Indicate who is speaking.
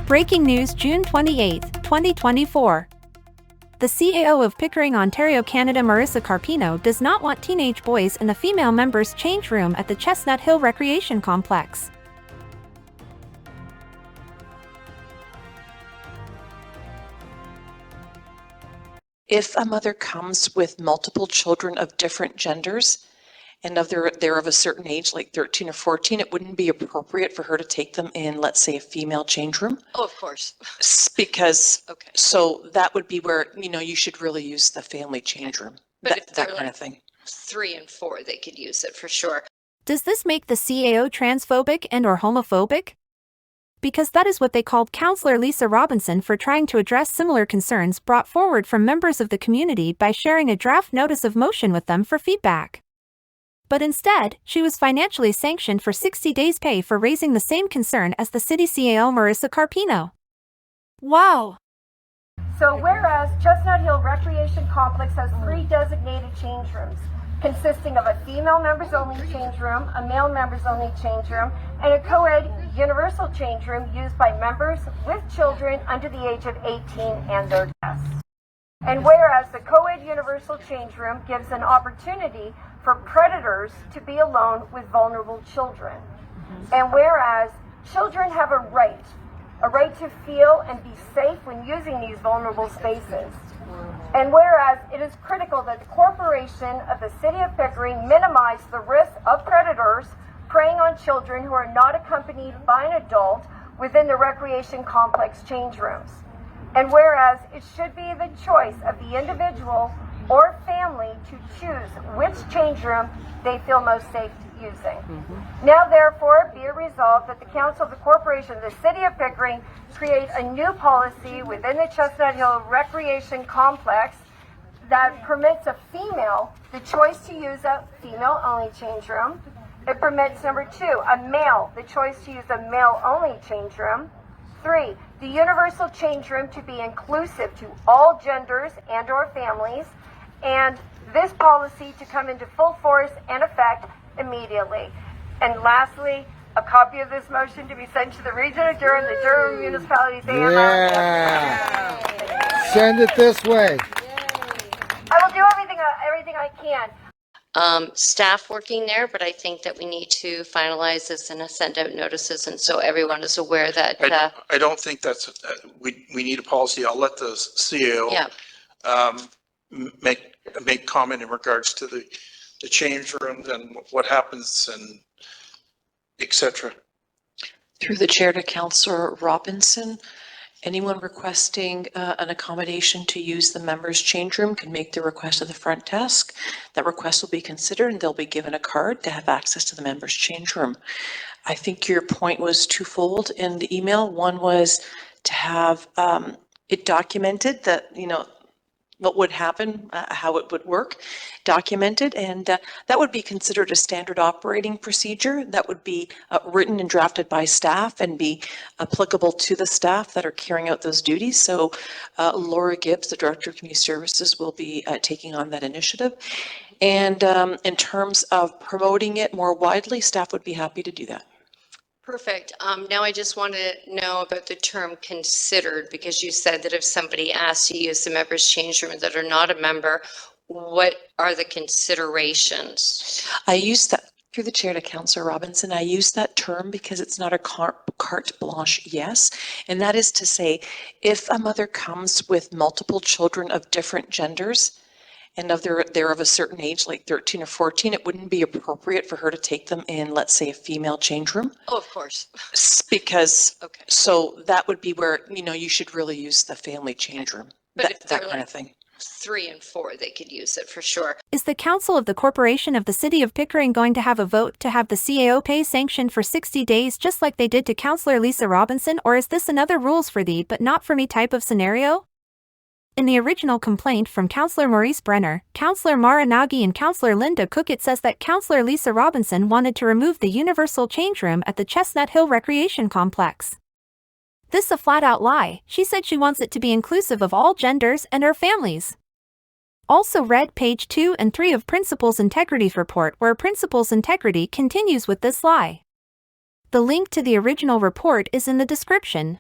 Speaker 1: Breaking news June 28, 2024. The CAO of Pickering, Ontario, Canada, Marissa Carpino, does not want teenage boys in the female members' change room at the Chestnut Hill Recreation Complex.
Speaker 2: If a mother comes with multiple children of different genders and they're of a certain age, like 13 or 14, it wouldn't be appropriate for her to take them in, let's say, a female change room?
Speaker 3: Oh, of course.
Speaker 2: Because,
Speaker 3: Okay.
Speaker 2: so that would be where, you should really use the family change room,
Speaker 3: But if
Speaker 2: that
Speaker 3: they're
Speaker 2: kind
Speaker 3: like
Speaker 2: of thing.
Speaker 3: 3 and 4, they could use it for sure.
Speaker 1: Does this make the CAO transphobic and/or homophobic? Because that is what they called Counselor Lisa Robinson for trying to address similar concerns brought forward from members of the community by sharing a draft notice of motion with them for feedback. But instead, she was financially sanctioned for 60 days' pay for raising the same concern as the city CAO Marissa Carpino. Wow!
Speaker 4: So whereas Chestnut Hill Recreation Complex has 3 designated change rooms, consisting of a female members only change room, a male members only change room, and a co-ed universal change room used by members with children under the age of 18 and their guests. And whereas the co-ed universal change room gives an opportunity for predators to be alone with vulnerable children. And whereas children have a right to feel and be safe when using these vulnerable spaces. And whereas it is critical that the corporation of the City of Pickering minimize the risk of predators preying on children who are not accompanied by an adult within the recreation complex change rooms. And whereas it should be the choice of the individual or family to choose which change room they feel most safe using. Now therefore be it resolved that the Council of the Corporation of the City of Pickering create a new policy within the Chestnut Hill Recreation Complex that permits a female the choice to use a female-only change room. It permits, number 2, a male the choice to use a male-only change room. 3, the universal change room to be inclusive to all genders and or families, and this policy to come into full force and effect immediately. And lastly, a copy of this motion to be sent to the Region of Durham, the Durham Municipalities AMR.
Speaker 5: Yeah. Send it this way.
Speaker 4: I will do everything I can.
Speaker 3: Staff working there, but I think that we need to finalize this and send out notices, and so everyone is aware that.
Speaker 6: I don't think that's, we need a policy. I'll let the CAO make comment in regards to the change rooms and what happens and et cetera.
Speaker 2: Through the chair to Councillor Robinson, anyone requesting an accommodation to use the members' change room can make the request at the front desk. That request will be considered and they'll be given a card to have access to the members' change room. I think your point was twofold in the email. One was to have it documented that, what would happen, how it would work, documented, and that would be considered a standard operating procedure that would be written and drafted by staff and be applicable to the staff that are carrying out those duties. So Laura Gibbs, the Director of Community Services, will be taking on that initiative. And in terms of promoting it more widely, staff would be happy to do that.
Speaker 3: Perfect. Now I just want to know about the term considered, because you said that if somebody asks to use the members' change room that are not a member, what are the considerations?
Speaker 2: I use that, through the chair to Councillor Robinson, I use that term because it's not a carte blanche yes. And that is to say, if a mother comes with multiple children of different genders, and they're of a certain age, like 13 or 14, it wouldn't be appropriate for her to take them in, let's say, a female change room.
Speaker 3: Oh, of course.
Speaker 2: Because,
Speaker 3: okay.
Speaker 2: So that would be where, you should really use the family change room,
Speaker 3: but
Speaker 2: that kind of thing.
Speaker 3: 3 and 4, they could use it for sure.
Speaker 1: Is the Council of the Corporation of the City of Pickering going to have a vote to have the CAO pay sanctioned for 60 days just like they did to Councillor Lisa Robinson, or is this another rules for thee but not for me type of scenario? In the original complaint from Councillor Maurice Brenner, Councillor Mara Nagy and Councillor Linda Cook, it says that Councillor Lisa Robinson wanted to remove the universal change room at the Chestnut Hill Recreation Complex. This a flat-out lie. She said she wants it to be inclusive of all genders and our families. Also read page 2 and 3 of Principal's Integrity Report, where Principal's Integrity continues with this lie. The link to the original report is in the description.